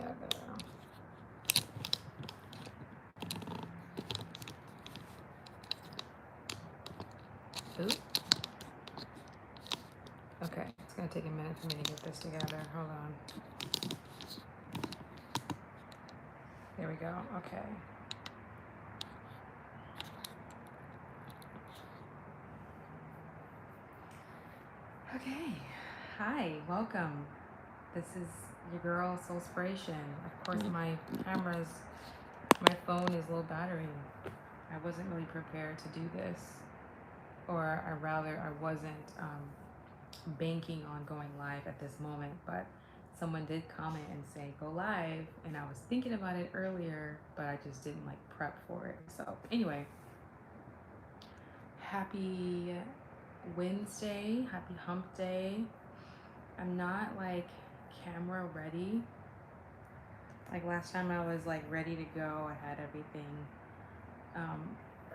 together. Ooh. Okay, it's gonna take a minute for me to get this together. Hold on. There we go. Okay. Okay. Hi, welcome. This is your girl, Soulspiration. Of course, my phone is low battery. I wasn't really prepared to do this, or I wasn't banking on going live at this moment, but someone did comment and say go live, and I was thinking about it earlier, but I just didn't like prep for it. So anyway, happy Wednesday, happy hump day. I'm not like camera ready. Like last time I was like ready to go. I had everything.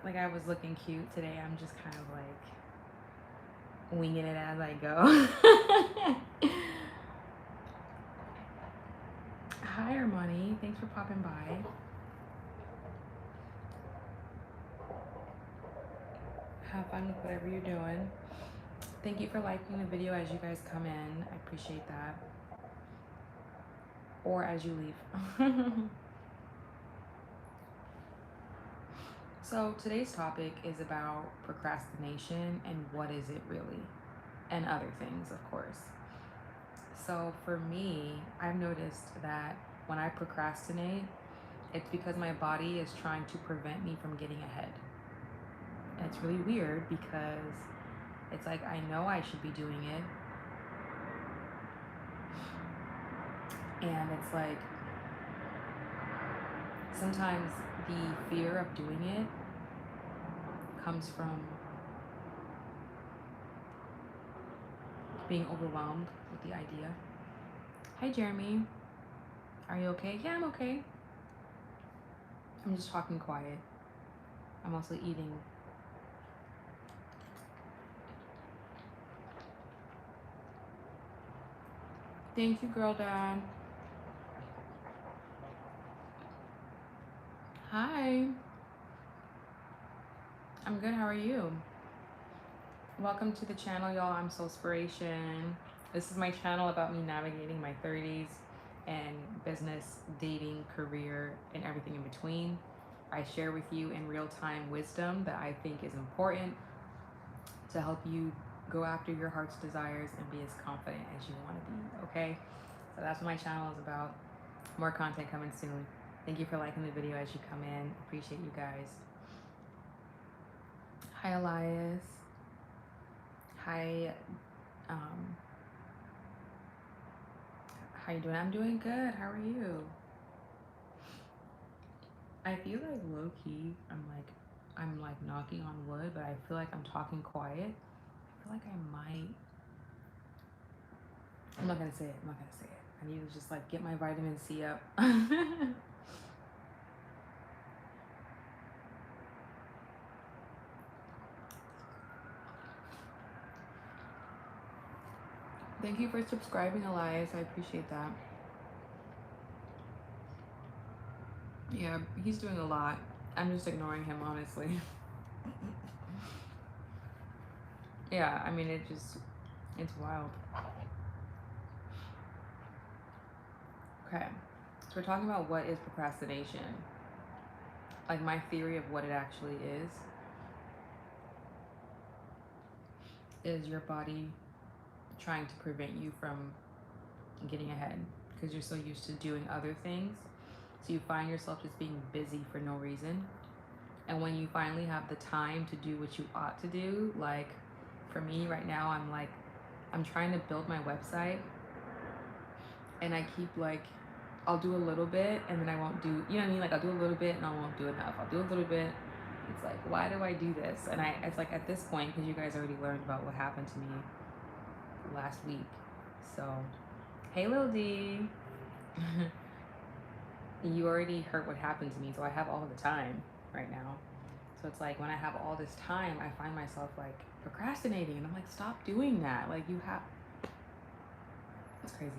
Like I was looking cute. Today I'm just kind of like winging it as I go. Hi Armani, thanks for popping by. Have fun with whatever you're doing. Thank you for liking the video as you guys come in. I appreciate that. Or as you leave. So today's topic is about procrastination and what is it really? And other things, of course. So for me, I've noticed that when I procrastinate, it's because my body is trying to prevent me from getting ahead. And it's really weird because it's like I know I should be doing it. And it's like sometimes the fear of doing it comes from being overwhelmed with the idea. Hi Jeremy, are you okay? Yeah, I'm okay. I'm just talking quiet. I'm also eating. Thank you, girl dad. Hi. I'm good, how are you? Welcome to the channel, y'all. I'm Soulspiration. This is my channel about me navigating my 30s and business, dating, career, and everything in between. I share with you in real time wisdom that I think is important to help you go after your heart's desires and be as confident as you want to be, okay? So that's what my channel is about. More content coming soon. Thank you for liking the video as you come in. Appreciate you guys. Hi, Elias. Hi, how you doing? I'm doing good. How are you? I feel like low key, I'm like knocking on wood, but I feel like I'm talking quiet. I feel like I might. I'm not gonna say it. I'm not gonna say it. I need to just like get my vitamin C up. Thank you for subscribing, Elias. I appreciate that. Yeah, he's doing a lot. I'm just ignoring him, honestly. Yeah, I mean, it's wild. Okay, so we're talking about what is procrastination. Like my theory of what it actually is your body trying to prevent you from getting ahead because you're so used to doing other things. So you find yourself just being busy for no reason. And when you finally have the time to do what you ought to do, like for me right now, I'm trying to build my website and I keep like, I'll do a little bit and then I won't do, you know what I mean? Like I'll do a little bit and I won't do enough. I'll do a little bit. It's like, why do I do this? And it's like at this point, because you guys already learned about what happened to me last week. So, hey Lil D. You already heard what happened to me, so I have all the time right now. So it's like when I have all this time, I find myself like procrastinating, and I'm like, stop doing that. Like you have, it's crazy.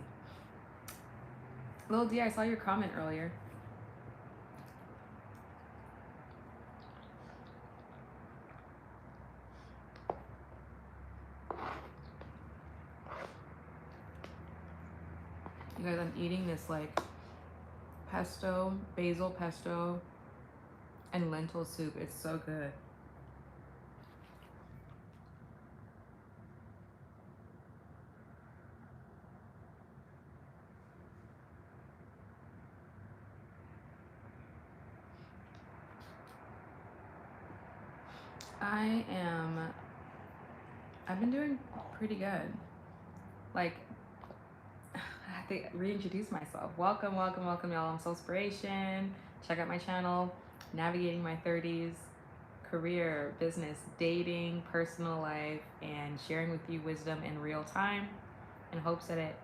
Lil D, I saw your comment earlier. You guys, I'm eating this like pesto, basil pesto, and lentil soup. It's so good. I've been doing pretty good. Like, I have to reintroduce myself. Welcome, welcome, welcome, y'all. I'm Soulspiration. Check out my channel, Navigating My 30s, career, business, dating, personal life, and sharing with you wisdom in real time in hopes that it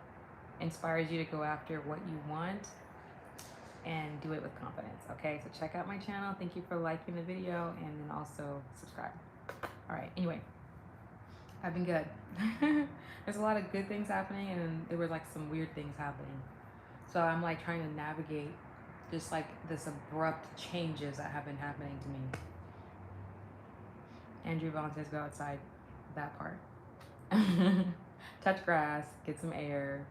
inspires you to go after what you want and do it with confidence. Okay, so check out my channel. Thank you for liking the video, and then also subscribe. All right, anyway, I've been good. There's a lot of good things happening, and there were like some weird things happening. So I'm like trying to navigate just like this abrupt changes that have been happening to me. Andrew Vaughn says go outside. That part. Touch grass, get some air.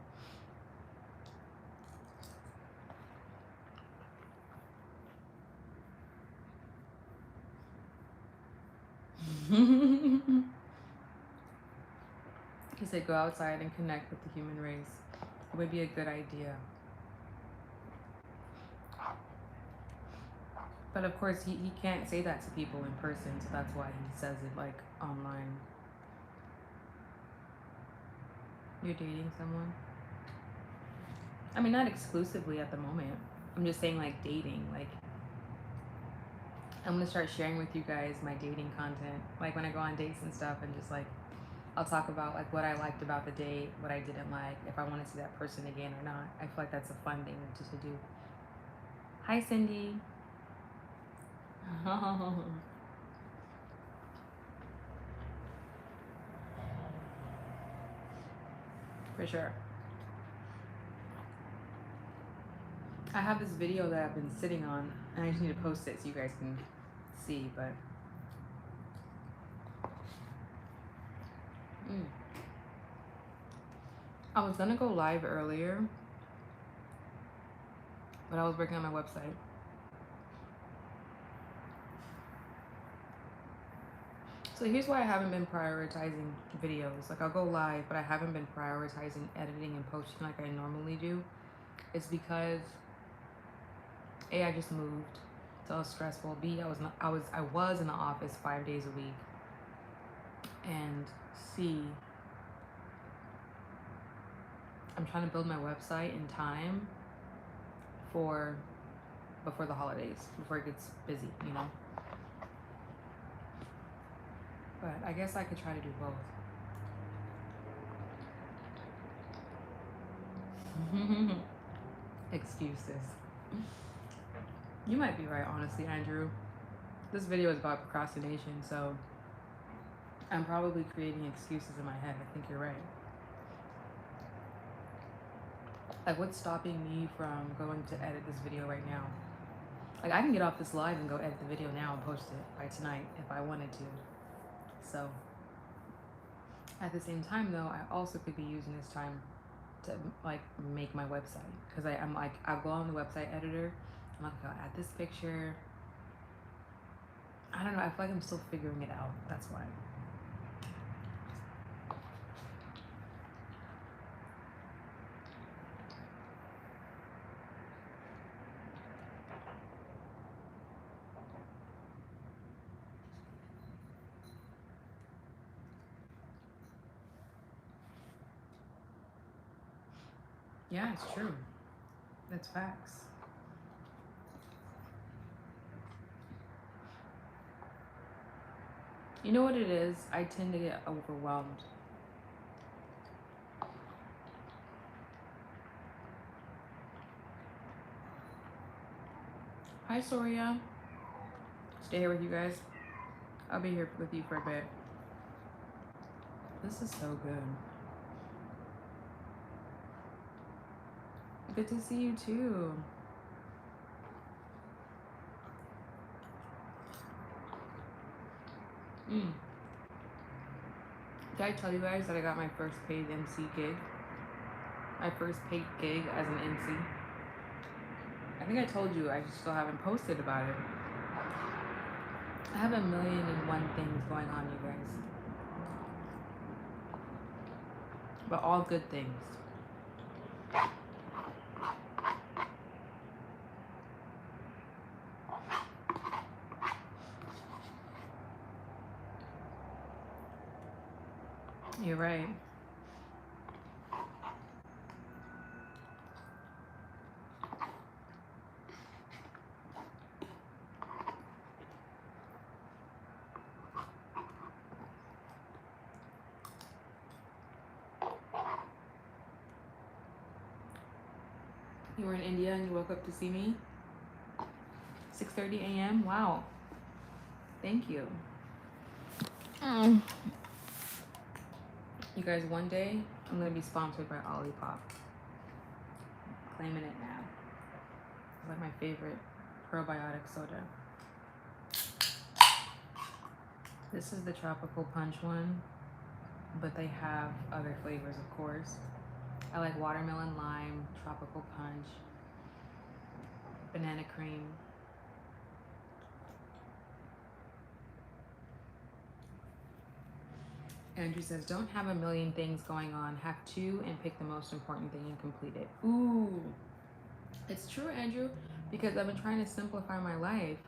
He said go outside and connect with the human race. It would be a good idea. But of course, he can't say that to people in person, so that's why he says it like online. You're dating someone? I mean, not exclusively at the moment. I'm just saying like dating. Like, I'm gonna start sharing with you guys my dating content. Like when I go on dates and stuff, and just like, I'll talk about like what I liked about the date, what I didn't like, if I want to see that person again or not. I feel like that's a fun thing to do. Hi, Cindy. For sure. I have this video that I've been sitting on, and I just need to post it so you guys can see, but I was gonna go live earlier, but I was working on my website. So here's why I haven't been prioritizing videos. Like, I'll go live, but I haven't been prioritizing editing and posting like I normally do. It's because A, I just moved, so it was stressful. B, I was in the office 5 days a week. And C, I'm trying to build my website in time for before the holidays, before it gets busy, you know? But I guess I could try to do both. Excuses. You might be right, honestly, Andrew. This video is about procrastination, so I'm probably creating excuses in my head. I think you're right. Like, what's stopping me from going to edit this video right now? Like, I can get off this live and go edit the video now and post it by tonight if I wanted to. So, at the same time though, I also could be using this time to like make my website. Because I'm like, I'll go on the website editor, I'm like, I'll add this picture. I don't know, I feel like I'm still figuring it out. That's why. Yeah, it's true. That's facts. You know what it is? I tend to get overwhelmed. Hi, Soria. Stay here with you guys. I'll be here with you for a bit. This is so good. Good to see you too. Mm. Did I tell you guys that I got my first paid MC gig? My first paid gig as an MC. I think I told you, I just still haven't posted about it. I have 1,000,001 things going on, you guys. But all good things. You're right. You were in India and you woke up to see me? 6:30 a.m.? Wow. Thank you. You guys, one day I'm going to be sponsored by Olipop. Claiming it now. It's like my favorite probiotic soda. This is the tropical punch one, but they have other flavors, of course. I like watermelon, lime, tropical punch, banana cream. Andrew says, don't have 1,000,000 things going on. Have two and pick the most important thing and complete it. Ooh, it's true, Andrew, because I've been trying to simplify my life.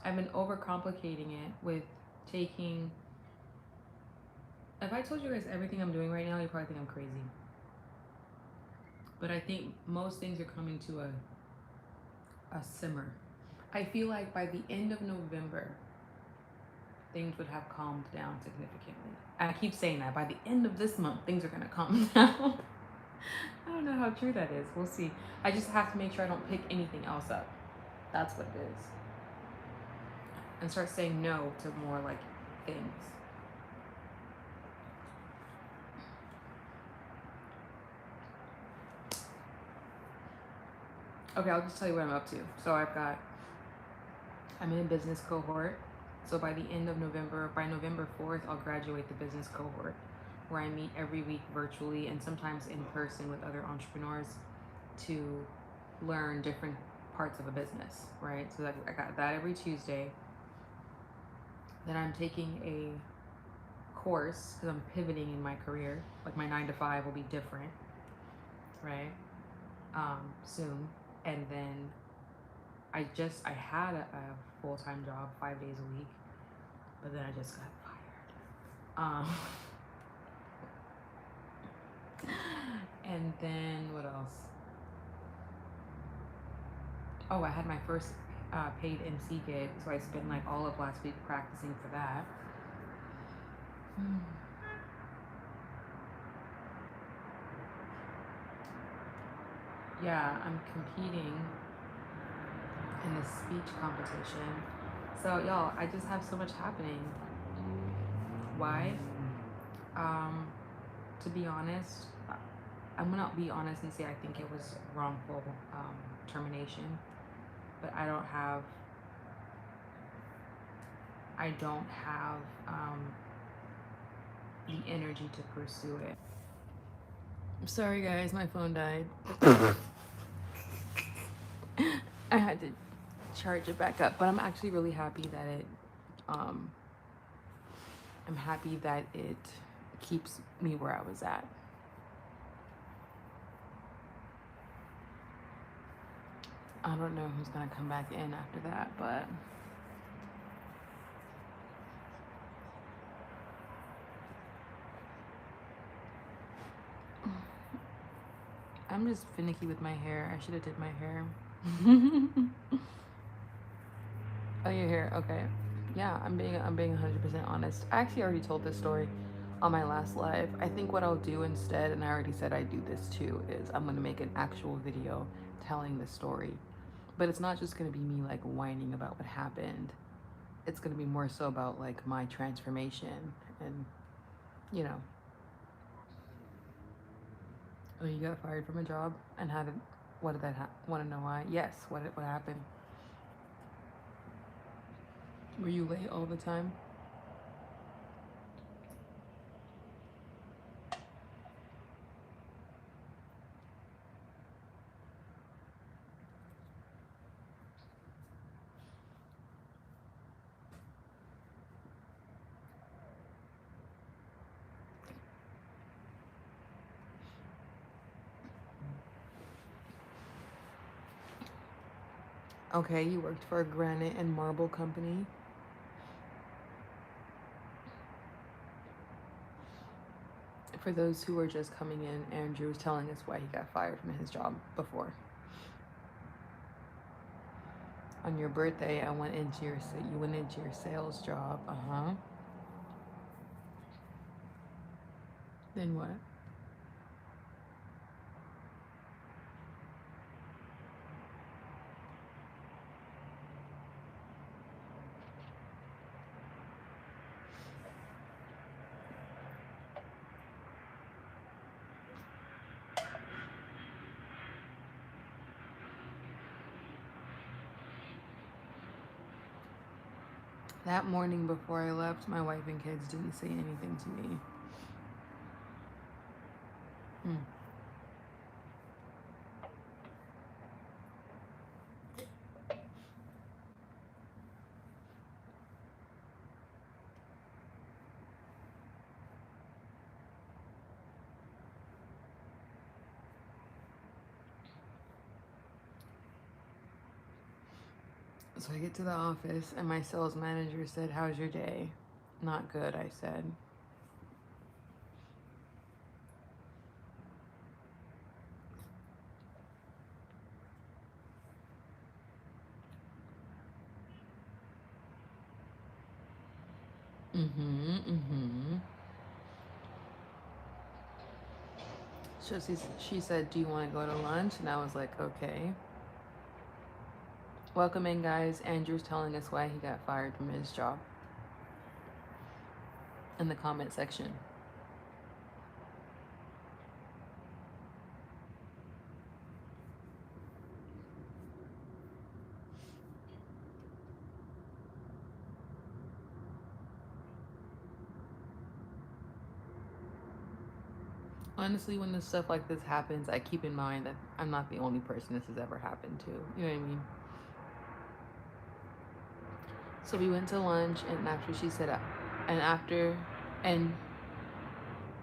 I've been overcomplicating it with taking... If I told you guys everything I'm doing right now, you'd probably think I'm crazy. But I think most things are coming to a simmer. I feel like by the end of November, things would have calmed down significantly. And I keep saying that. By the end of this month, things are going to calm down. I don't know how true that is. We'll see. I just have to make sure I don't pick anything else up. That's what it is. And start saying no to more like things. Okay, I'll just tell you what I'm up to. So I'm in a business cohort. So by the end of November, by November 4th, I'll graduate the business cohort, where I meet every week virtually and sometimes in person with other entrepreneurs to learn different parts of a business, right? So I got that every Tuesday. Then I'm taking a course because I'm pivoting in my career. Like my 9 to 5 will be different, right? Soon. And then I had a full-time job 5 days a week, but then I just got fired. And then what else? Oh, I had my first paid MC gig, so I spent like all of last week practicing for that. Yeah, I'm competing in this speech competition. So y'all, I just have so much happening. Why? To be honest, I'm gonna be honest and say I think it was wrongful termination, but I don't have the energy to pursue it. Sorry guys, my phone died. I had to charge it back up, but I'm actually really happy that it keeps me where I was at. I don't know who's gonna come back in after that, but I'm just finicky with my hair. I should have did my hair. Oh, your hair, okay. Yeah, I'm being 100% honest. I actually already told this story on my last live. I think what I'll do instead, and I already said I do this too, is I'm gonna make an actual video telling the story. But it's not just gonna be me like whining about what happened. It's gonna be more so about like my transformation and, you know. Oh, you got fired from a job and haven't What did that want to know why? Yes. What happened? Were you late all the time? Okay, you worked for a granite and marble company. For those who are just coming in, Andrew was telling us why he got fired from his job before. On your birthday, you went into your sales job. Then what? That morning before I left, my wife and kids didn't say anything to me. Hmm. So I get to the office and my sales manager said, "How's your day?" "Not good," I said. So she said, "Do you want to go to lunch?" And I was like, "Okay." Welcome in, guys. Andrew's telling us why he got fired from his job in the comment section. Honestly, when this stuff like this happens, I keep in mind that I'm not the only person this has ever happened to. You know what I mean? So we went to lunch, and after she said, and after, and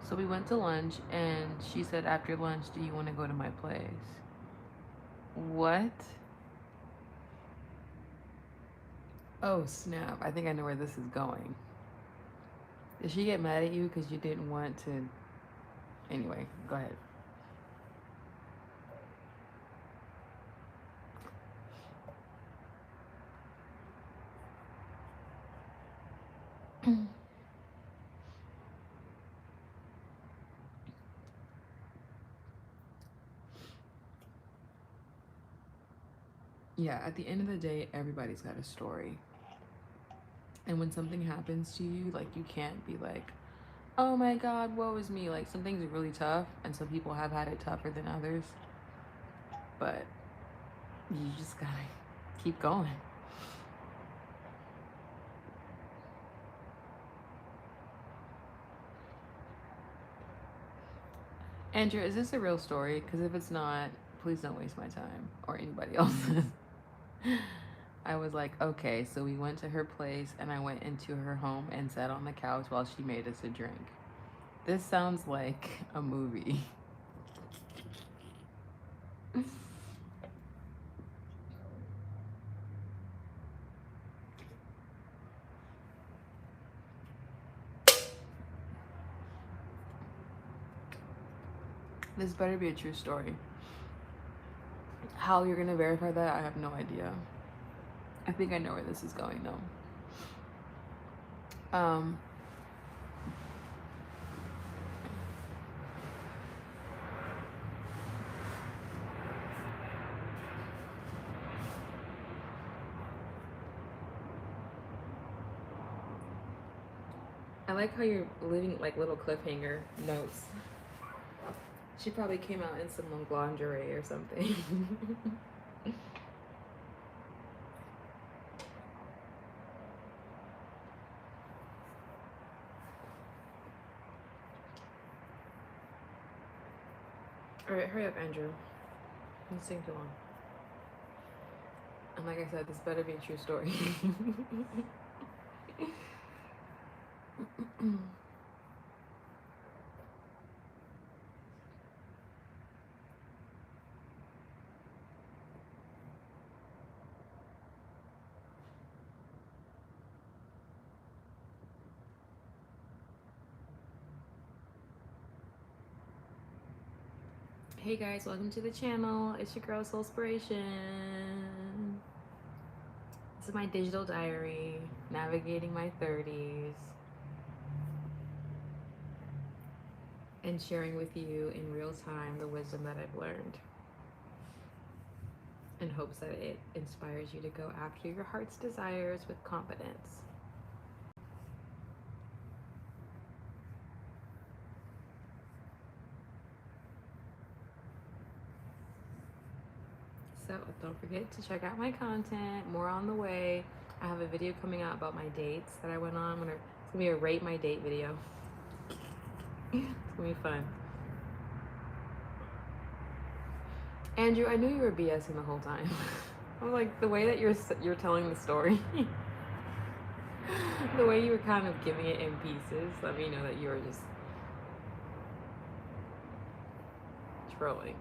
so we went to lunch, and she said, "After lunch, do you want to go to my place?" What? Oh, snap. I think I know where this is going. Did she get mad at you because you didn't want to? Anyway, go ahead. Yeah, at the end of the day, everybody's got a story. And when something happens to you, like, you can't be like, "Oh my God, woe is me." Like, some things are really tough, and some people have had it tougher than others. But you just gotta keep going. Andrew, is this a real story? Because if it's not, please don't waste my time or anybody else's. I was like, okay, so we went to her place and I went into her home and sat on the couch while she made us a drink. This sounds like a movie. This better be a true story. How you're gonna verify that, I have no idea. I think I know where this is going though. I like how you're leaving like little cliffhanger notes. She probably came out in some lingerie or something. Alright, hurry up, Andrew. It's taking too long. And like I said, this better be a true story. Hey guys, welcome to the channel. It's your girl Soulspiration. This is my digital diary, navigating my 30s, and sharing with you in real time the wisdom that I've learned, in hopes that it inspires you to go after your heart's desires with confidence. So don't forget to check out my content, more on the way. I have a video coming out about my dates that I went on. It's gonna be a rate my date video. It's gonna be fun. Andrew, I knew you were BSing the whole time. I'm like, the way that you're telling the story, the way you were kind of giving it in pieces, let me know that you were just trolling.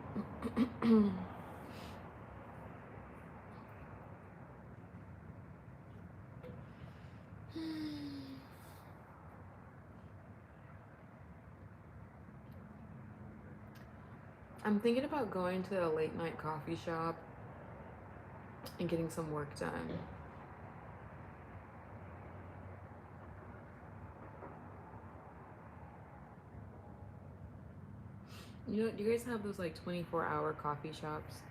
I'm thinking about going to a late night coffee shop and getting some work done. You know, do you guys have those like 24-hour coffee shops?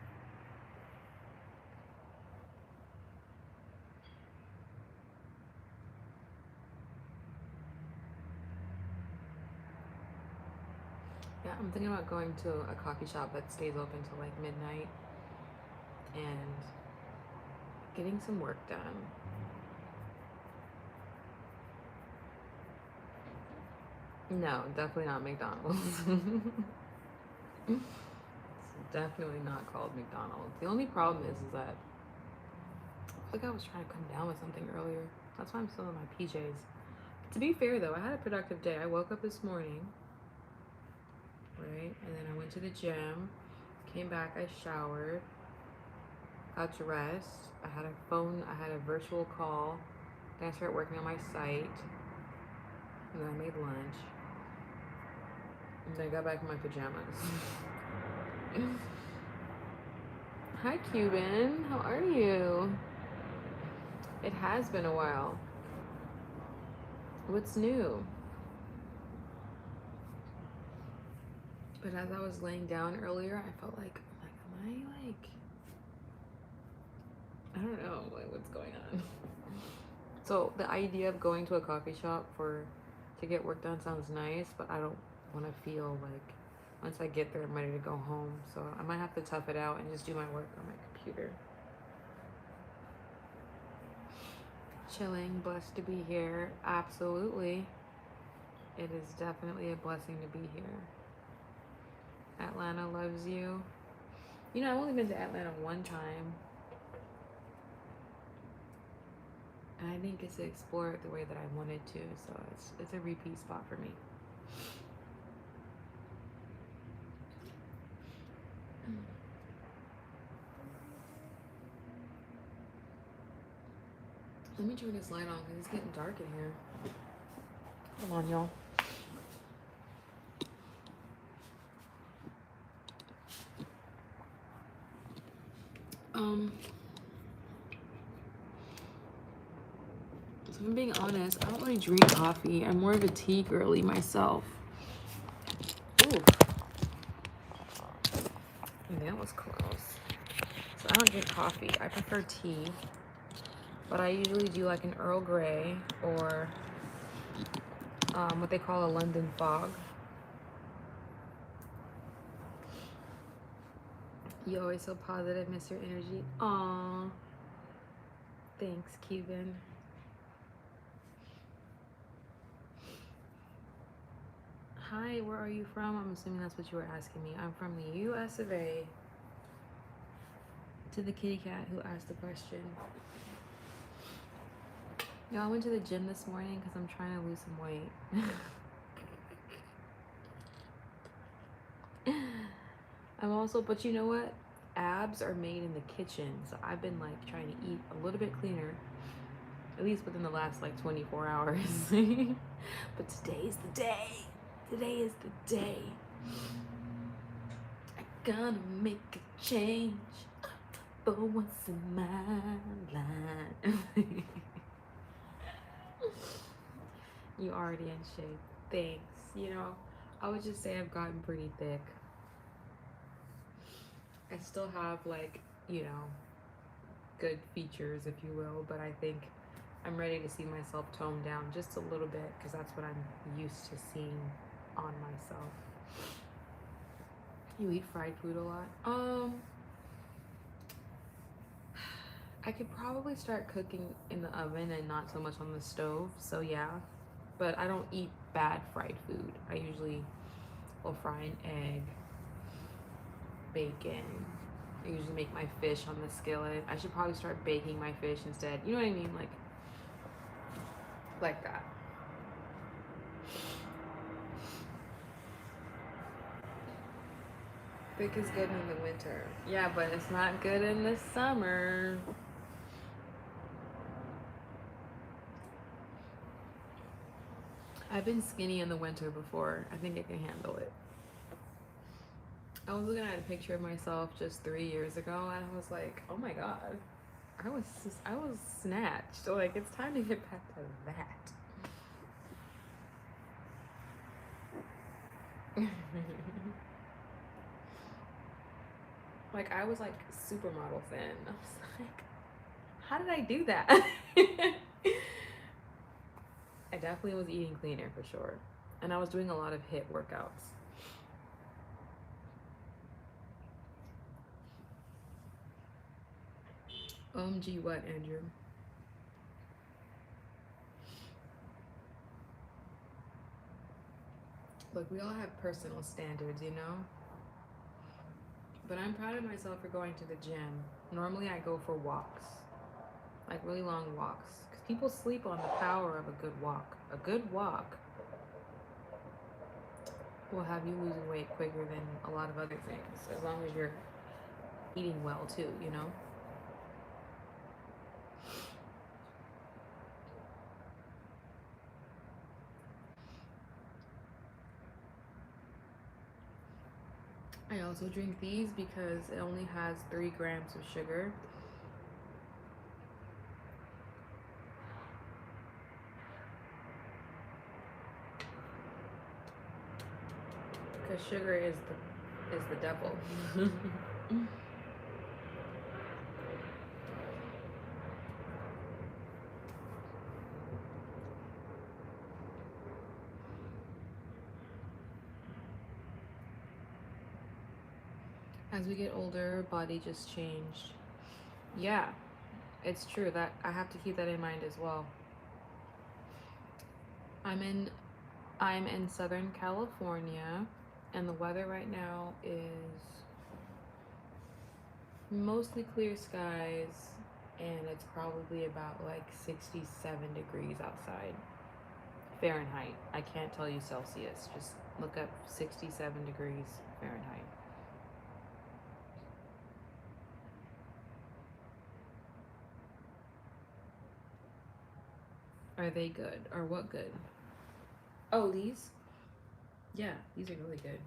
Yeah, I'm thinking about going to a coffee shop that stays open till like midnight and getting some work done. No, definitely not McDonald's. It's definitely not called McDonald's. The only problem is that I think I was trying to come down with something earlier. That's why I'm still in my PJs. To be fair though, I had a productive day. I woke up this morning, right? And then I went to the gym, came back, I showered, got dressed. I had a virtual call. Then I started working on my site. And then I made lunch. And then I got back in my pajamas. Hi Cuban, how are you? It has been a while. What's new? But as I was laying down earlier, I felt like, I don't know, like what's going on. So the idea of going to a coffee shop to get work done sounds nice, but I don't want to feel like once I get there, I'm ready to go home. So I might have to tough it out and just do my work on my computer. Chilling, blessed to be here. Absolutely. It is definitely a blessing to be here. Atlanta loves you. You know, I've only been to Atlanta one time. And I didn't get to explore it the way that I wanted to, so it's a repeat spot for me. Let me turn this light on because it's getting dark in here. Come on, y'all. So if I'm being honest, I don't really drink coffee. I'm more of a tea girly myself. Ooh. That was close. So I don't drink coffee. I prefer tea. But I usually do like an Earl Grey or what they call a London fog. You always so positive, Mr. Energy. Aw. Thanks, Cuban. Hi, where are you from? I'm assuming that's what you were asking me. I'm from the US of A. To the kitty cat who asked the question. Y'all, I went to the gym this morning because I'm trying to lose some weight. I'm also, but you know what? Abs are made in the kitchen, so I've been like trying to eat a little bit cleaner, at least within the last like 24 hours. But today's the day. Today is the day. I'm gonna make a change for once in my life. You already in shape. Thanks. You know, I would just say I've gotten pretty thick. I still have like, you know, good features, if you will, but I think I'm ready to see myself tone down just a little bit because that's what I'm used to seeing on myself. You eat fried food a lot? I could probably start cooking in the oven and not so much on the stove, so yeah. But I don't eat bad fried food. I usually will fry an egg, bacon. I usually make my fish on the skillet. I should probably start baking my fish instead. You know what I mean? Like that. Thick is good in the winter. Yeah, but it's not good in the summer. I've been skinny in the winter before. I think I can handle it. I was looking at a picture of myself just 3 years ago, and I was like, oh my god, I was snatched. Like, it's time to get back to that. Like, I was like supermodel thin. I was like, how did I do that? I definitely was eating cleaner for sure, and I was doing a lot of HIIT workouts. Gee, what, Andrew? Look, we all have personal standards, you know? But I'm proud of myself for going to the gym. Normally I go for walks, like really long walks. Because people sleep on the power of a good walk. A good walk will have you losing weight quicker than a lot of other things, as long as you're eating well too, you know? I also drink these because it only has 3 grams of sugar. Because sugar is the devil. As we get older, body just changed. Yeah, it's true that I have to keep that in mind as well. I'm in Southern California, and the weather right now is mostly clear skies, and it's probably about like 67 degrees outside. Fahrenheit. I can't tell you Celsius. Just look up 67 degrees Fahrenheit. Are they good? Or what good? Oh, these? Yeah, these are really good.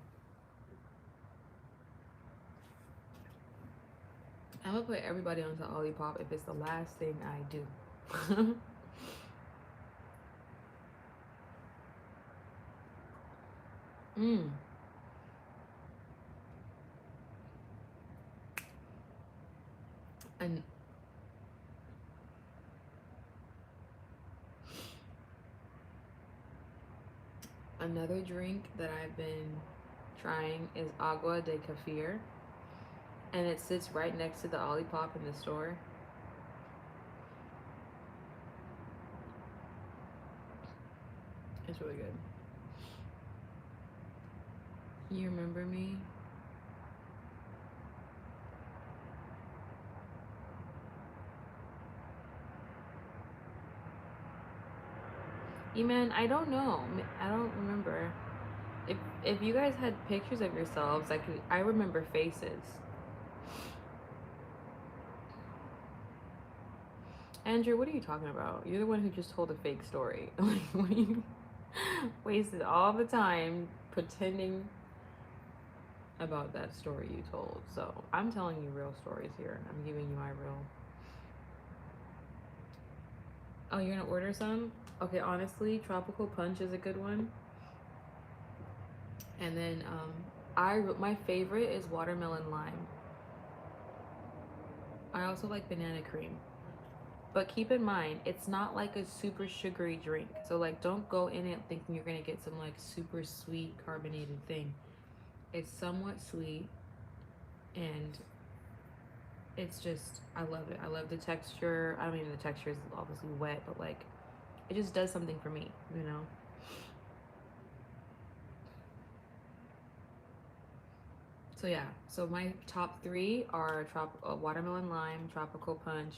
I'm gonna put everybody onto Olipop if it's the last thing I do. Mmm. And another drink that I've been trying is agua de kefir. and it sits right next to the Olipop in the store. It's really good. You remember me? E-man, I don't know. I don't remember. If you guys had pictures of yourselves, I remember faces. Andrew, what are you talking about? You're the one who just told a fake story. Like, you wasted all the time pretending about that story you told. So I'm telling you real stories here. I'm giving you my real. Oh, you're gonna order some? Okay, honestly, tropical punch is a good one. And then my favorite is watermelon lime. I also like banana cream. But keep in mind, it's not like a super sugary drink. So like don't go in it thinking you're gonna get some like super sweet carbonated thing. It's somewhat sweet and it's just I love it. I love the texture. I mean the texture is obviously wet, but like it just does something for me, you know? So yeah, so my top three are watermelon lime, tropical punch,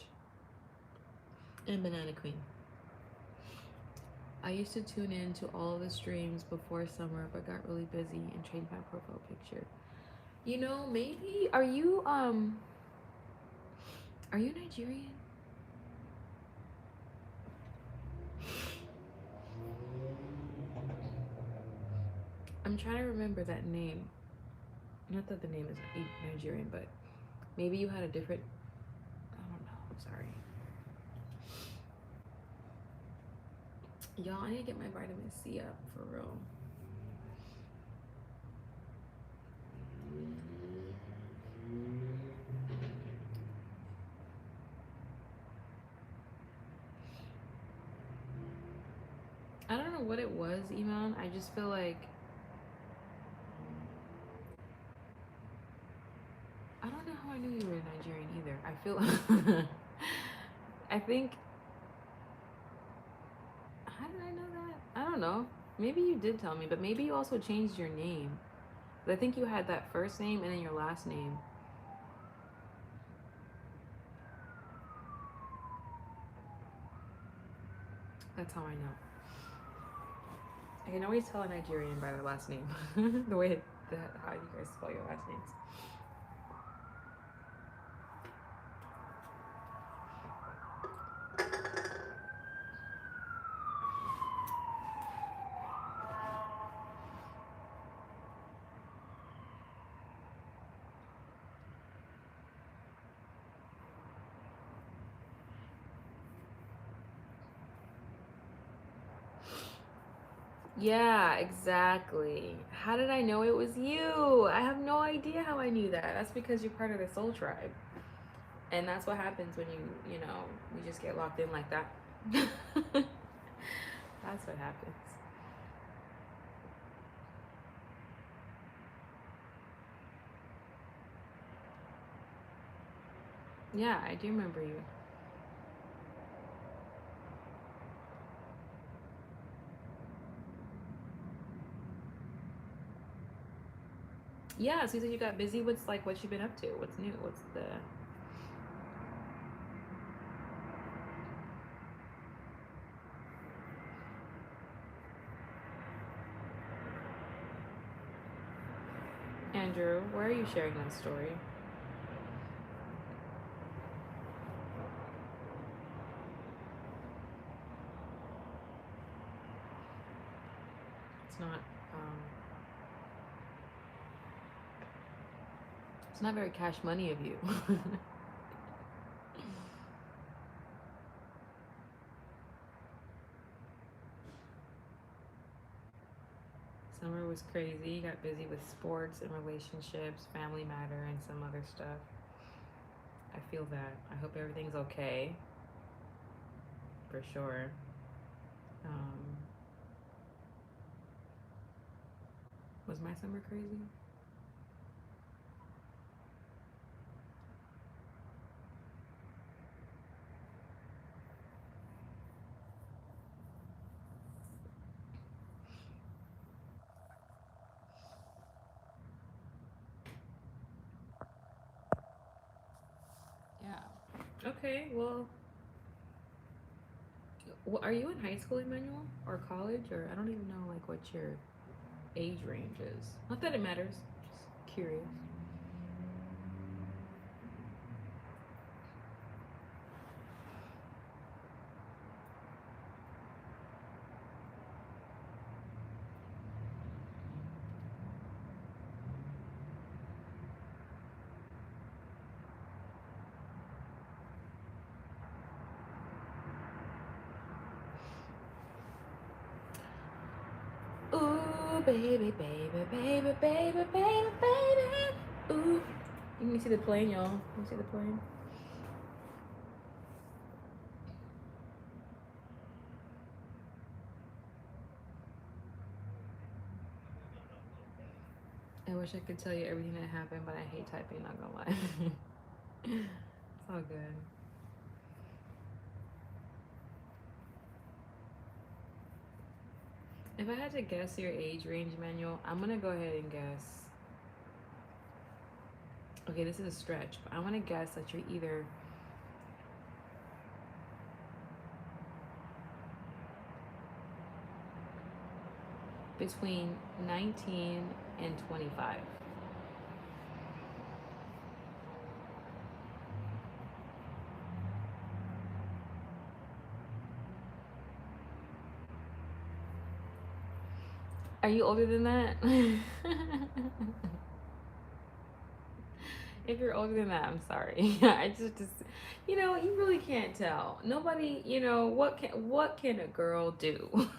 and banana cream. I used to tune in to all of the streams before summer, but got really busy and changed my profile picture. You know, maybe are you Nigerian? I'm trying to remember that name. Not that the name is Nigerian, but maybe you had a different. I don't know. I'm sorry. Y'all, I need to get my vitamin C up for real. I don't know what it was, Iman. I just feel like I don't know how I knew you were Nigerian either. I feel I think how did I know that? I don't know. Maybe you did tell me, but maybe you also changed your name. But I think you had that first name and then your last name. That's how I know. I can always tell a Nigerian by their last name. The way that how you guys spell your last names. Yeah, exactly. How did I know it was you? I have no idea how I knew that. That's because you're part of the soul tribe. And that's what happens when you know, we just get locked in like that. That's what happens. Yeah, I do remember you. Yeah, so you said you got busy. What's like what you been up to? What's new? What's the Andrew, where are you sharing that story? It's not um it's not very cash money of you. Summer was crazy. Got busy with sports and relationships, family matter, and some other stuff. I feel that. I hope everything's okay. For sure. Um, was my summer crazy? Okay, well, are you in high school, Emmanuel, or college, or I don't even know like what your age range is. Not that it matters. Just curious. Ooh, baby, baby, baby, baby, baby, baby. Ooh. You can see the plane, y'all. You can see the plane. I wish I could tell you everything that happened, but I hate typing, not gonna lie. It's all good. If I had to guess your age range, Manuel, I'm gonna go ahead and guess. Okay, this is a stretch, but I wanna guess that you're either between 19 and 25. Are you older than that? If you're older than that, I'm sorry. I just, you really can't tell. Nobody, what can a girl do?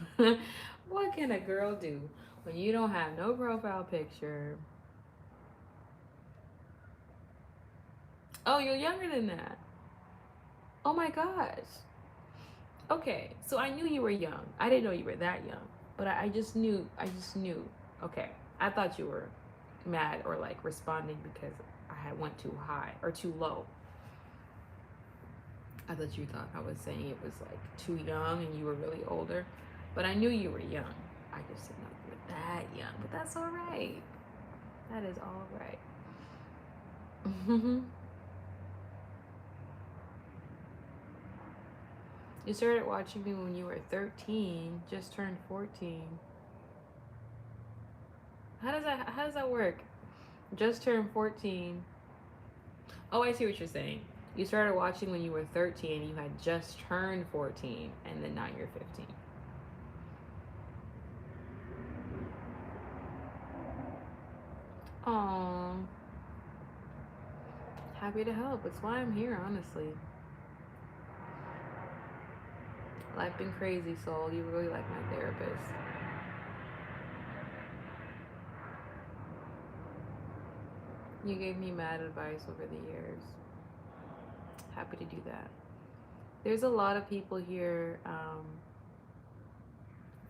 What can a girl do when you don't have no profile picture? Oh, you're younger than that. Oh my gosh. Okay, so I knew you were young. I didn't know you were that young, but I just knew. I just knew. Okay, I thought you were mad or like responding because I had went too high or too low. I thought you thought I was saying it was like too young and you were really older, but I knew you were young. I just didn't know you were that young, but that's all right. That is all right. You started watching me when you were 13, just turned 14. How does that work? Just turned 14. Oh, I see what you're saying. You started watching when you were 13, you had just turned 14, and then now you're 15. Aww. Happy to help. It's why I'm here, honestly. Life been crazy, soul. You really like my therapist. You gave me mad advice over the years. Happy to do that. There's a lot of people here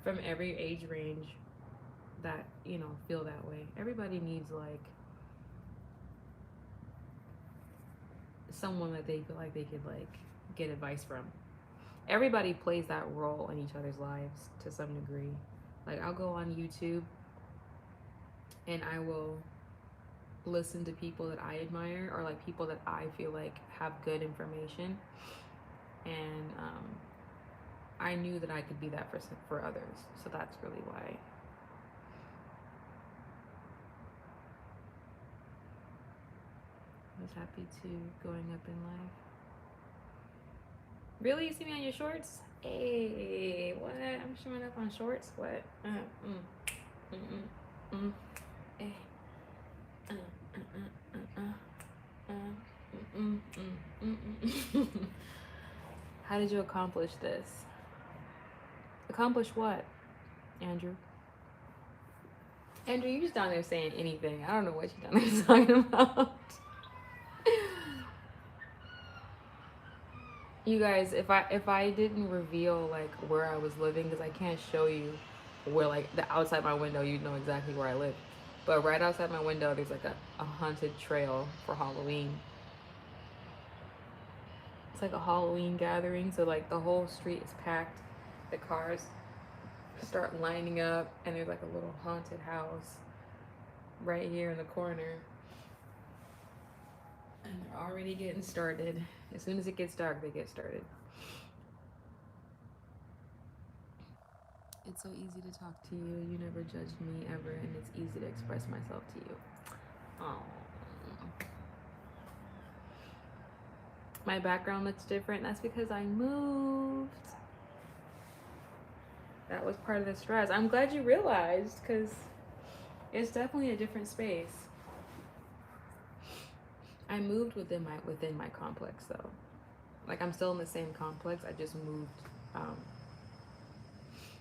from every age range that, feel that way. Everybody needs, like, someone that they feel like they could, like, get advice from. Everybody plays that role in each other's lives to some degree. Like, I'll go on YouTube and I will listen to people that I admire or like people that I feel like have good information, and I knew that I could be that for others. So that's really why. I was happy to going up in life. Really, you see me on your shorts? Hey, what? I'm showing up on shorts. What? Hey. How did you accomplish this? Accomplish what, Andrew? Andrew, you just down there saying anything. I don't know what you're down there talking about. You guys, if I didn't reveal like where I was living, because I can't show you where, like, the outside my window, you'd know exactly where I live. But right outside my window, there's like a haunted trail for Halloween. It's like a Halloween gathering, so like the whole street is packed. The cars start lining up, and there's like a little haunted house right here in the corner. And they're already getting started. As soon as it gets dark, they get started. It's so easy to talk to you. You never judged me ever, and it's easy to express myself to you. Oh. My background looks different. That's because I moved. That was part of the stress. I'm glad you realized, because it's definitely a different space. I moved within my complex though. Like I'm still in the same complex. I just moved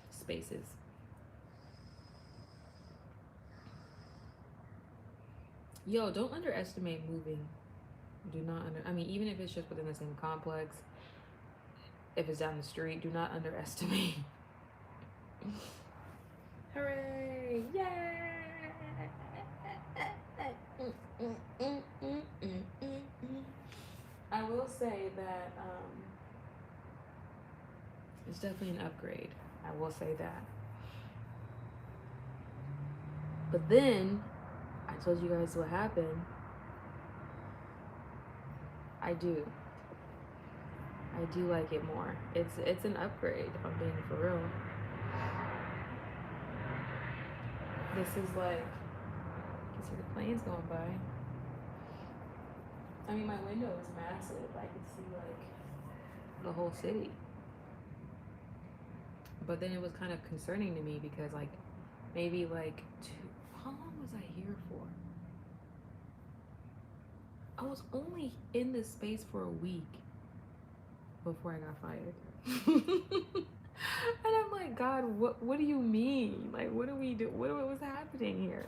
spaces. Yo, don't underestimate moving. Do not I mean, even if it's just within the same complex, if it's down the street, do not underestimate. Hooray! Yay! I will say that it's definitely an upgrade. I will say that. But then, I told you guys what happened. I do like it more. It's an upgrade, if I'm being for real. This is like, you can see the planes going by. I mean, my window is massive. I can see like the whole city. But then it was kind of concerning to me because like maybe like how long was I here for? I was only in this space for a week before I got fired. And I'm like, God, what do you mean? Like, what do we do? What was happening here?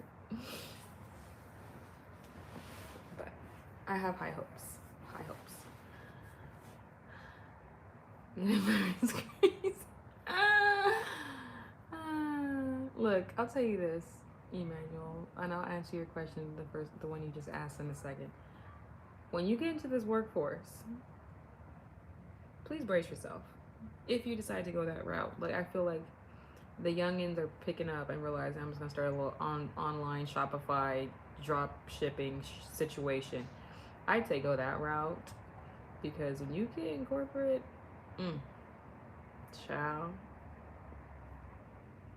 But I have high hopes. High hopes. Look, I'll tell you this, Emmanuel, and I'll answer your question, the one you just asked in a second. When you get into this workforce, please brace yourself. If you decide to go that route, like I feel like the youngins are picking up and realizing I'm just gonna start a little online Shopify drop shipping situation. I'd say go that route because when you get in corporate, child,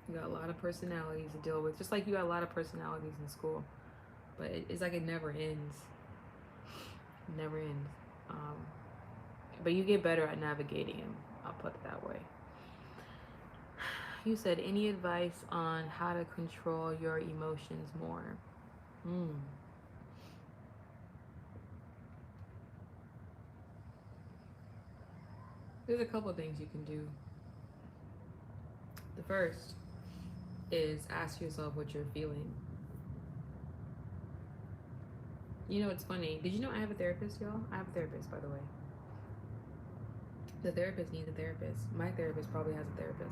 you got a lot of personalities to deal with, just like you got a lot of personalities in school. But it's like it never ends. Never ends. But you get better at navigating them. I'll put it that way. You said, any advice on how to control your emotions more? There's a couple things you can do. The first is ask yourself what you're feeling. You know, it's funny. Did you know I have a therapist, y'all? I have a therapist, by the way. The therapist needs a therapist. My therapist probably has a therapist.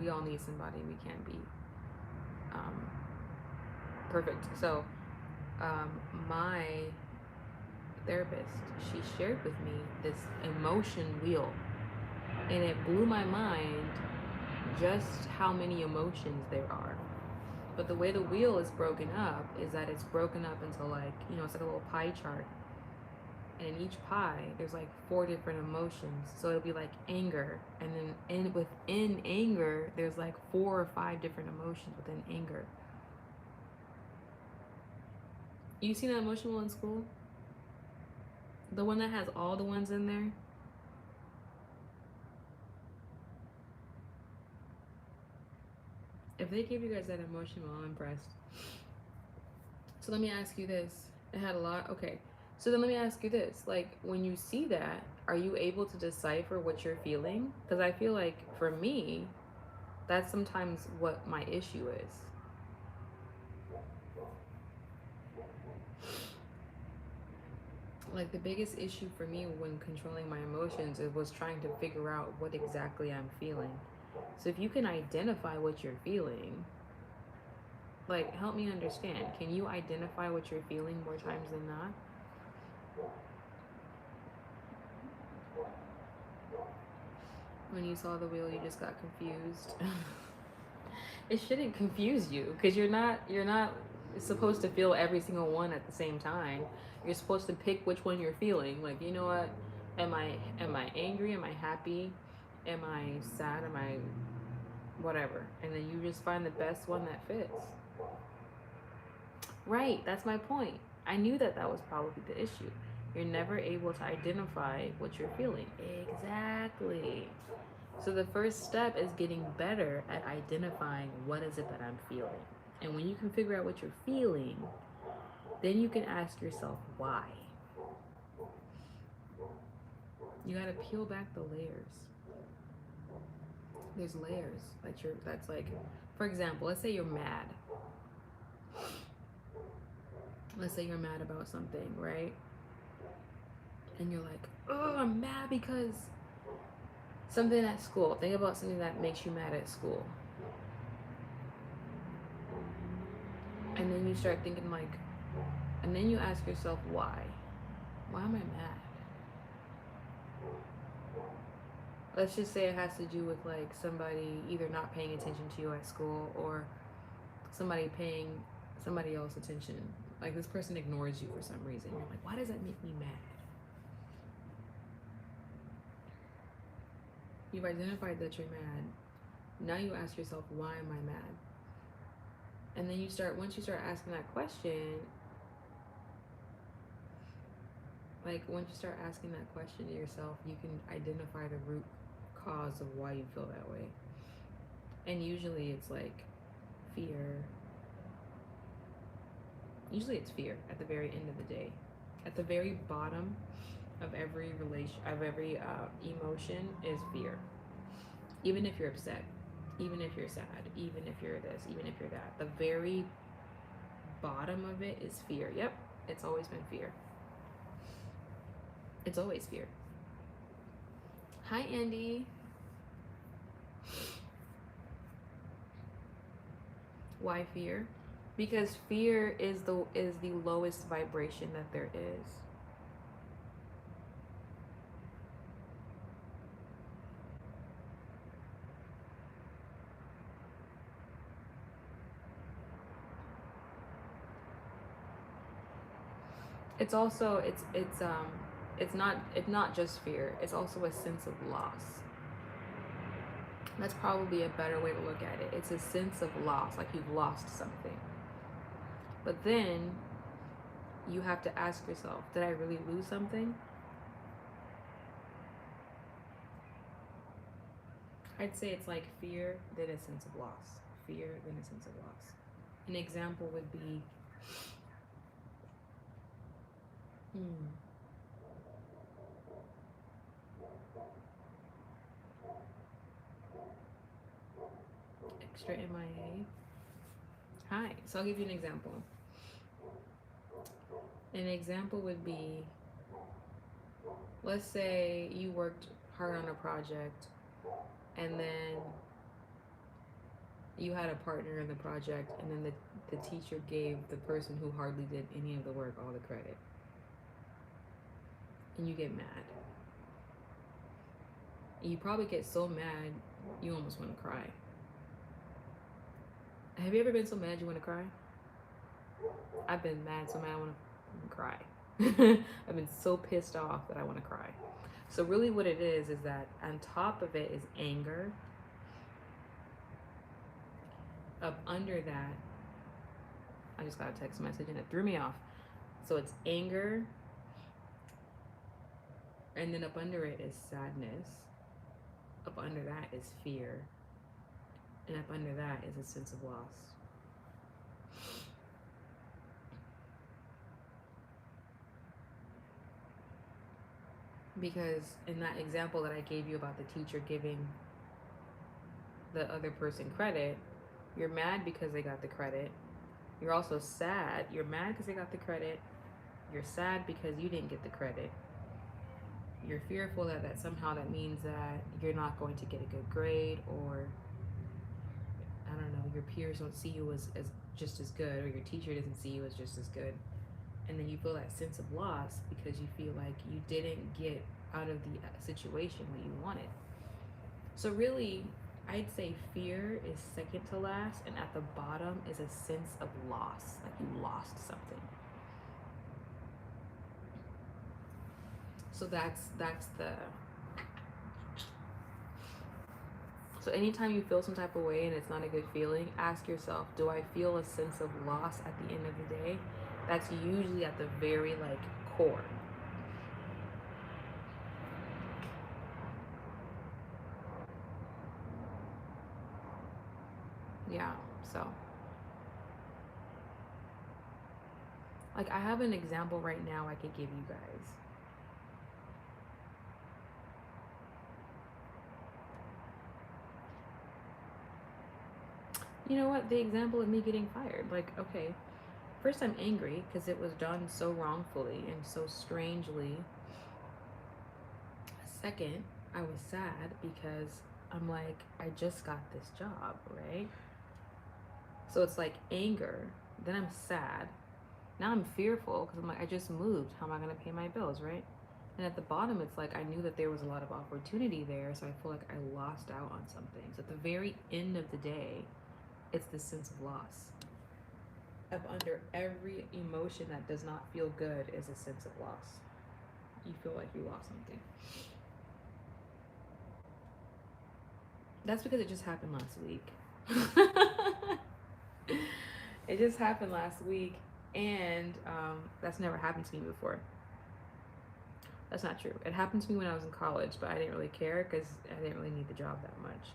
We all need somebody. We can't be perfect. So, my therapist, she shared with me this emotion wheel, and it blew my mind just how many emotions there are. But the way the wheel is broken up is that it's broken up into like, you know, it's like a little pie chart. And in each pie, there's like 4 different emotions. So it'll be like anger. And then within anger, there's like 4 or 5 different emotions within anger. You seen that emotion wheel in school? The one that has all the ones in there? If they give you guys that emotion, well, I'm impressed. So let me ask you this. It had a lot. Okay. So then let me ask you this. Like, when you see that, are you able to decipher what you're feeling? Because I feel like for me, that's sometimes what my issue is. Like, the biggest issue for me when controlling my emotions, it was trying to figure out what exactly I'm feeling. So if you can identify what you're feeling, like, help me understand. Can you identify what you're feeling more times than not? When you saw the wheel, you just got confused. It shouldn't confuse you because you're not supposed to feel every single one at the same time. You're supposed to pick which one you're feeling. Like, you know what? Am I angry? Am I happy? Am I sad? Am I whatever? And then you just find the best one that fits. Right, that's my point. I knew that that was probably the issue. You're never able to identify what you're feeling. Exactly. So the first step is getting better at identifying what is it that I'm feeling. And when you can figure out what you're feeling, then you can ask yourself why. You gotta peel back the layers. There's layers that's like, for example, let's say you're mad. Let's say you're mad about something, right? And you're like, oh, I'm mad because something at school. Think about something that makes you mad at school. And then you start thinking like, and then you ask yourself why? Why am I mad? Let's just say it has to do with like somebody either not paying attention to you at school or somebody paying somebody else attention. Like this person ignores you for some reason. You're like, why does that make me mad? You've identified that you're mad. Now you ask yourself, why am I mad? And then once you start asking that question, like once you start asking that question to yourself, you can identify the root cause of why you feel that way. And usually it's like fear. Usually it's fear at the very end of the day. At the very bottom of every emotion is fear. Even if you're upset, even if you're sad, even if you're this, even if you're that, the very bottom of it is fear. Yep, it's always been fear. It's always fear. Hi, Andy. Why fear? Because fear is the lowest vibration that there is. It's also it's not just fear. It's also a sense of loss. That's probably a better way to look at it. It's a sense of loss, like you've lost something. But then you have to ask yourself, did I really lose something? I'd say it's like fear, then a sense of loss. Fear, then a sense of loss. An example would be, extra MIA. Hi, so I'll give you an example. An example would be, let's say you worked hard on a project and then you had a partner in the project and then the teacher gave the person who hardly did any of the work all the credit. And you get mad. You probably get so mad you almost want to cry. Have you ever been so mad you want to cry? I've been mad so mad I want to cry. I've been so pissed off that I want to cry. So really what it is that on top of it is anger. Up under that, I just got a text message and it threw me off. So it's anger. And then up under it is sadness. Up under that is fear. And up under that is a sense of loss. Because in that example that I gave you about the teacher giving the other person credit, you're mad because they got the credit. You're also sad. You're mad because they got the credit. You're sad because you didn't get the credit. You're fearful that somehow that means that you're not going to get a good grade, or I don't know, your peers don't see you as just as good, or your teacher doesn't see you as just as good. And then you feel that sense of loss because you feel like you didn't get out of the situation what you wanted. So really, I'd say fear is second to last, and at the bottom is a sense of loss, like you lost something. So so anytime you feel some type of way and it's not a good feeling, ask yourself, do I feel a sense of loss at the end of the day? That's usually at the very like core. Yeah, so like I have an example right now I could give you guys. You know what? The example of me getting fired. Like, okay, first I'm angry because it was done so wrongfully and so strangely. Second, I was sad because I'm like, I just got this job, right? So it's like anger. Then I'm sad. Now I'm fearful because I'm like, I just moved. How am I going to pay my bills, right? And at the bottom, it's like I knew that there was a lot of opportunity there. So I feel like I lost out on something. So at the very end of the day, it's the sense of loss. Up under every emotion that does not feel good is a sense of loss. You feel like you lost something. That's because it just happened last week. It just happened last week, and that's never happened to me before. That's not true. It happened to me when I was in college, but I didn't really care because I didn't really need the job that much.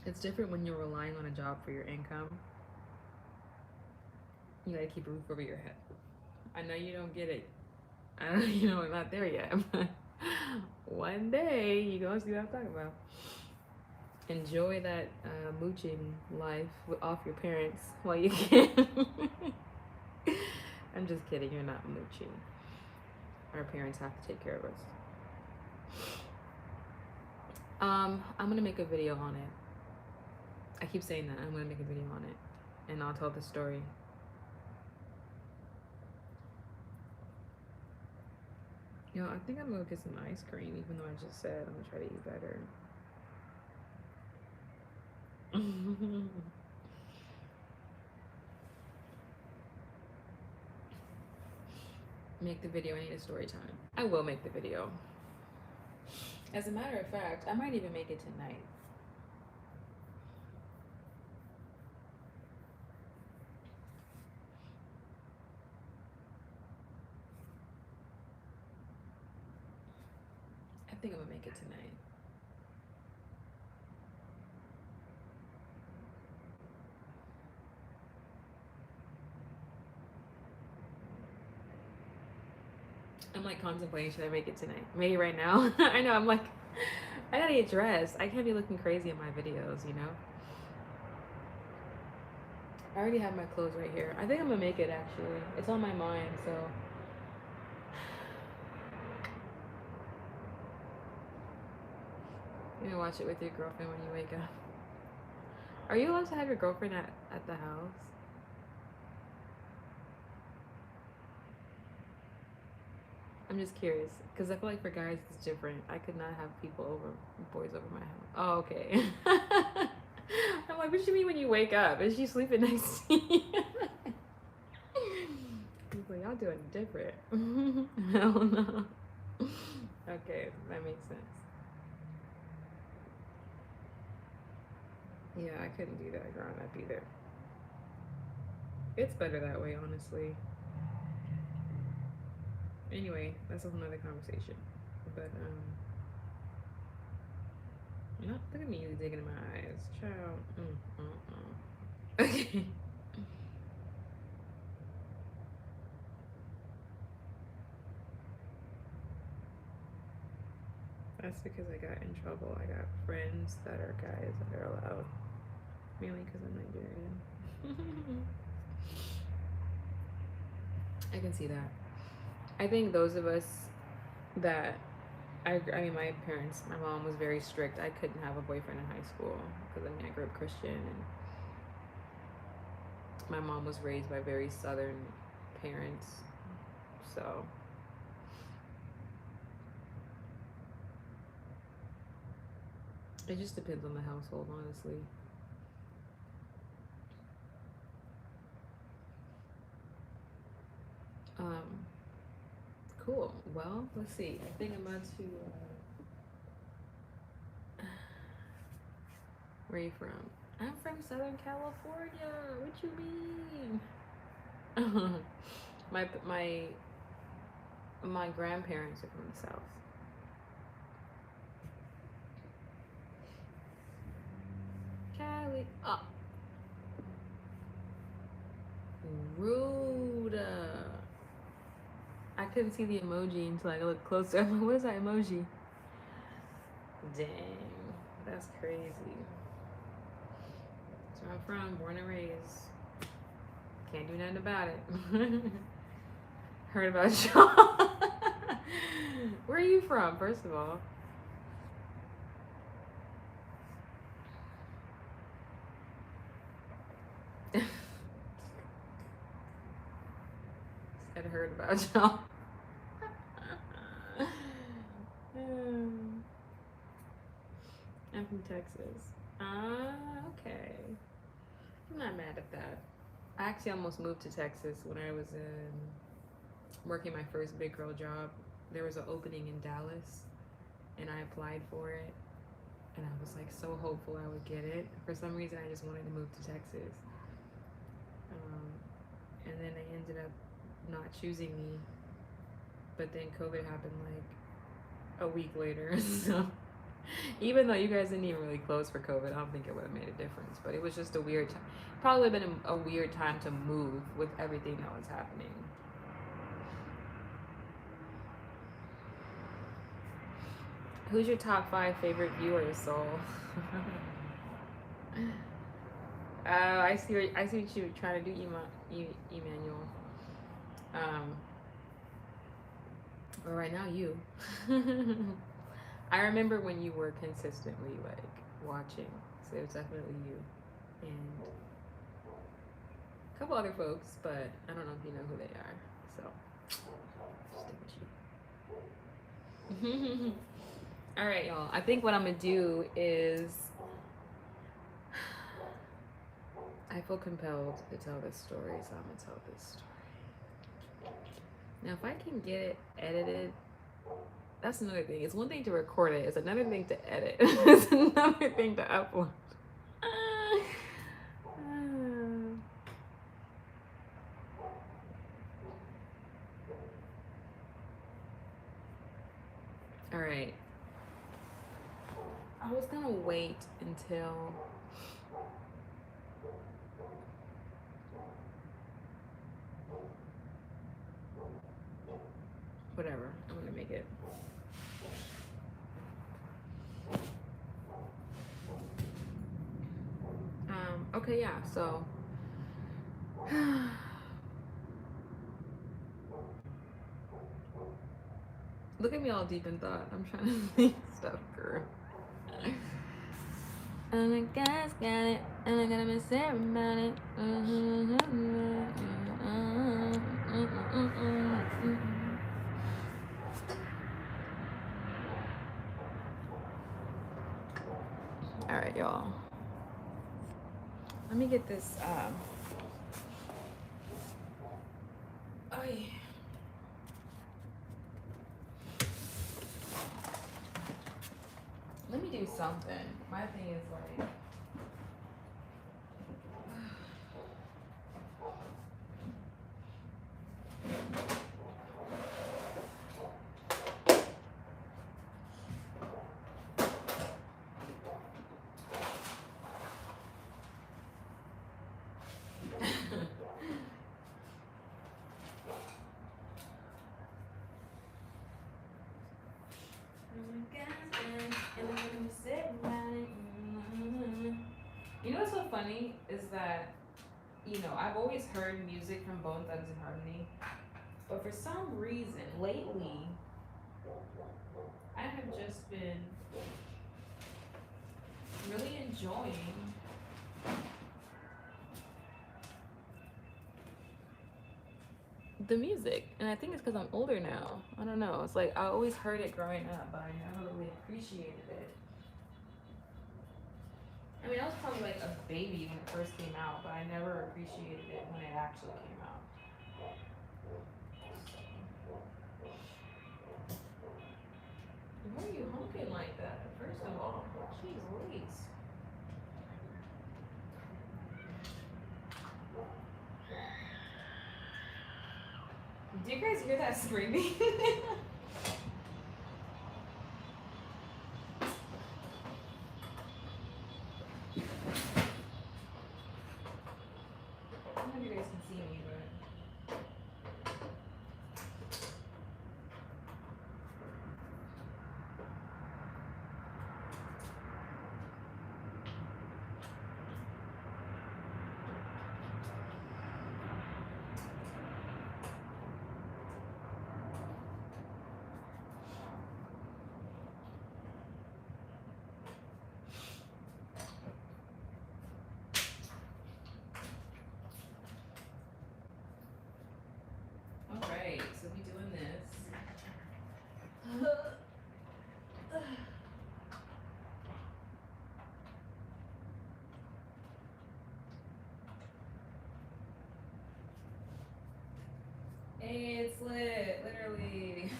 It's different when you're relying on a job for your income. You gotta keep a roof over your head. I know you don't get it. I know you know we're not there yet, but one day you're gonna see what I'm talking about. Enjoy that mooching life off your parents while you can. I'm just kidding. You're not mooching. Our parents have to take care of us. I'm gonna make a video on it. I keep saying that. I'm gonna make a video on it, and I'll tell the story. You know, I think I'm gonna get some ice cream, even though I just said I'm gonna try to eat better. Make the video. I need a story time. I will make the video. As a matter of fact, I might even make it tonight. I think I'm gonna make it tonight. I'm like contemplating, should I make it tonight? Maybe right now. I know, I'm like, I gotta get dressed. I can't be looking crazy in my videos, you know? I already have my clothes right here. I think I'm gonna make it actually. It's on my mind, so. You're gonna watch it with your girlfriend when you wake up. Are you allowed to have your girlfriend at the house? I'm just curious, because I feel like for guys it's different. I could not have boys over my house. Oh, okay. I'm like, what do you mean when you wake up? Is she sleeping next to you? People, y'all doing different. Hell no. Okay, that makes sense. Yeah, I couldn't do that growing up either. It's better that way, honestly. Anyway, that's another conversation. But look at me digging in my eyes, child. Okay. That's because I got in trouble. I got friends that are guys that are allowed, mainly because I'm Nigerian. I can see that. I think those of us that I mean, my parents, my mom was very strict. I couldn't have a boyfriend in high school because I grew up Christian, and my mom was raised by very Southern parents, so it just depends on the household, honestly. Cool. Well, let's see. I think I'm about to. Where are you from? I'm from Southern California. What you mean? my grandparents are from the South. Cali. Oh. Rude. I couldn't see the emoji until I looked closer. What is that emoji? Dang. That's crazy. That's where I'm from, born and raised. Can't do nothing about it. Heard about y'all. Where are you from, first of all? Said heard about y'all. I'm from Texas. Okay. I'm not mad at that. I actually almost moved to Texas when I was working my first big girl job. There was an opening in Dallas, and I applied for it, and I was like so hopeful I would get it. For some reason, I just wanted to move to Texas, and then they ended up not choosing me. But then COVID happened like a week later, so even though you guys didn't even really close for COVID, I don't think it would have made a difference. But it was just a weird time. Probably been a weird time to move with everything that was happening. Who's your top 5 favorite viewers, Soul? I see what you were trying to do, Emmanuel. But right now, you. I remember when you were consistently like watching, so it was definitely you and a couple other folks, but I don't know if you know who they are, so stick with you. All right, y'all. I think what I'm gonna do is I feel compelled to tell this story, so I'm gonna tell this story. Now, if I can get it edited. That's another thing. It's one thing to record it. It's another thing to edit. It's another thing to upload. All right. I was gonna wait until whatever. I'm gonna make it. Okay, yeah, so look at me all deep in thought. I'm trying to think stuff, girl. And the guys got it, and I gotta be sad about it. All right, y'all. Let me get this. Oh yeah. Let me do something. My thing is like. You know what's so funny is that, you know, I've always heard music from Bone Thugs and Harmony, but for some reason lately, I have just been really enjoying the music, and I think it's because I'm older now. I don't know. It's like I always heard it growing up, but I never really appreciated it. I mean, I was probably like a baby when it first came out, but I never appreciated it when it actually came out. Why are you honking like that? First of all, jeez Louise. Do you guys hear that screaming? I don't know if you guys can see me, but. Alright, so we doing this. Hey, it's lit, literally.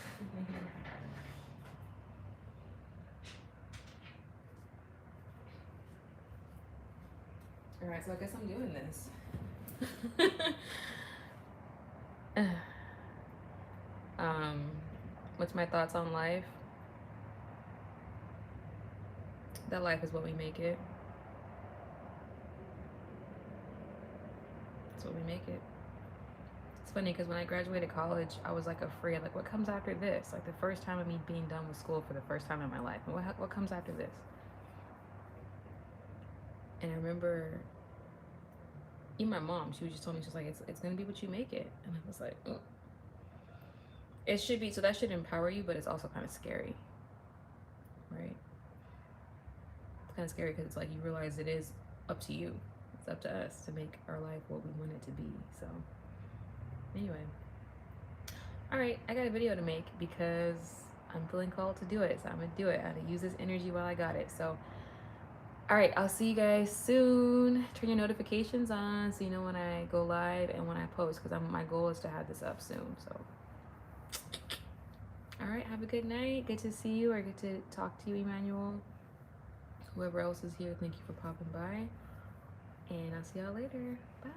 Alright, so I guess I'm doing this. What's my thoughts on life? That life is what we make it. That's what we make it. It's funny because when I graduated college, I was like afraid, like what comes after this? Like the first time of me being done with school for the first time in my life. What comes after this? And I remember even my mom, she was just told me, she's like, it's gonna be what you make it. And I was like, oh. It should be, so that should empower you, but it's also kind of scary, right? It's kind of scary because it's like you realize it is up to you. It's up to us to make our life what we want it to be. So anyway, all right, I got a video to make because I'm feeling called to do it. So I'm gonna do it. I'm gonna use this energy while I got it. So all right, I'll see you guys soon. Turn your notifications on so you know when I go live and when I post, because my goal is to have this up soon. So all right, have a good night. Good to see you, or good to talk to you, Emmanuel. Whoever else is here, thank you for popping by. And I'll see y'all later. Bye.